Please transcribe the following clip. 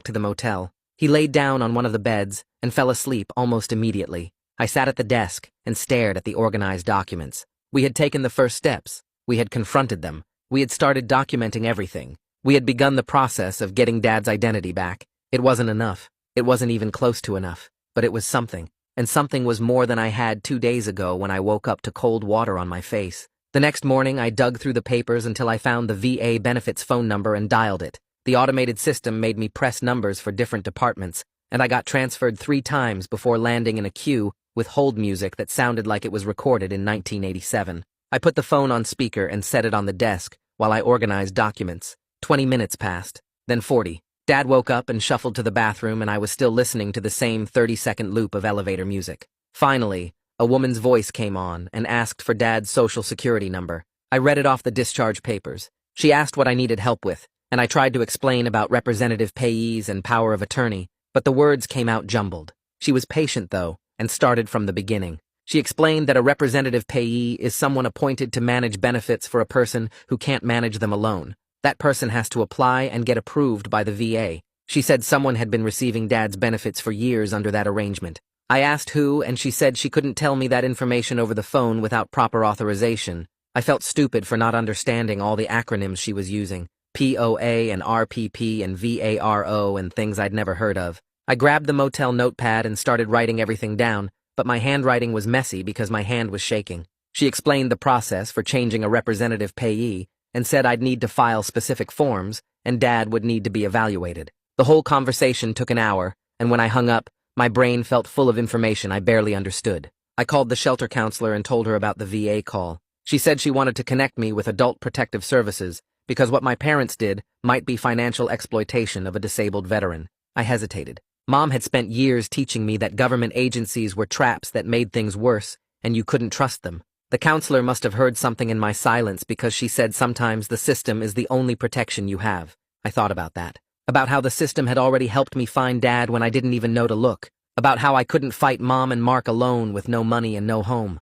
to the motel. He laid down on one of the beds and fell asleep almost immediately. I sat at the desk and stared at the organized documents. We had taken the first steps. We had confronted them. We had started documenting everything. We had begun the process of getting Dad's identity back. It wasn't enough. It wasn't even close to enough. But it was something. And something was more than I had 2 days ago when I woke up to cold water on my face. The next morning, I dug through the papers until I found the VA benefits phone number and dialed it. The automated system made me press numbers for different departments, and I got transferred 3 times before landing in a queue with hold music that sounded like it was recorded in 1987. I put the phone on speaker and set it on the desk while I organized documents. 20 minutes passed, then 40. Dad woke up and shuffled to the bathroom, and I was still listening to the same 30-second loop of elevator music. Finally, a woman's voice came on and asked for Dad's social security number. I read it off the discharge papers. She asked what I needed help with, and I tried to explain about representative payees and power of attorney, but the words came out jumbled. She was patient, though, and started from the beginning. She explained that a representative payee is someone appointed to manage benefits for a person who can't manage them alone. That person has to apply and get approved by the VA. She said someone had been receiving Dad's benefits for years under that arrangement. I asked who, and she said she couldn't tell me that information over the phone without proper authorization. I felt stupid for not understanding all the acronyms she was using. POA and RPP and VARO and things I'd never heard of. I grabbed the motel notepad and started writing everything down, but my handwriting was messy because my hand was shaking. She explained the process for changing a representative payee and said I'd need to file specific forms and Dad would need to be evaluated. The whole conversation took an hour, and when I hung up, my brain felt full of information I barely understood. I called the shelter counselor and told her about the VA call. She said she wanted to connect me with Adult Protective Services because what my parents did might be financial exploitation of a disabled veteran. I hesitated. Mom had spent years teaching me that government agencies were traps that made things worse, and you couldn't trust them. The counselor must have heard something in my silence because she said sometimes the system is the only protection you have. I thought about that. About how the system had already helped me find Dad when I didn't even know to look. About how I couldn't fight Mom and Mark alone with no money and no home.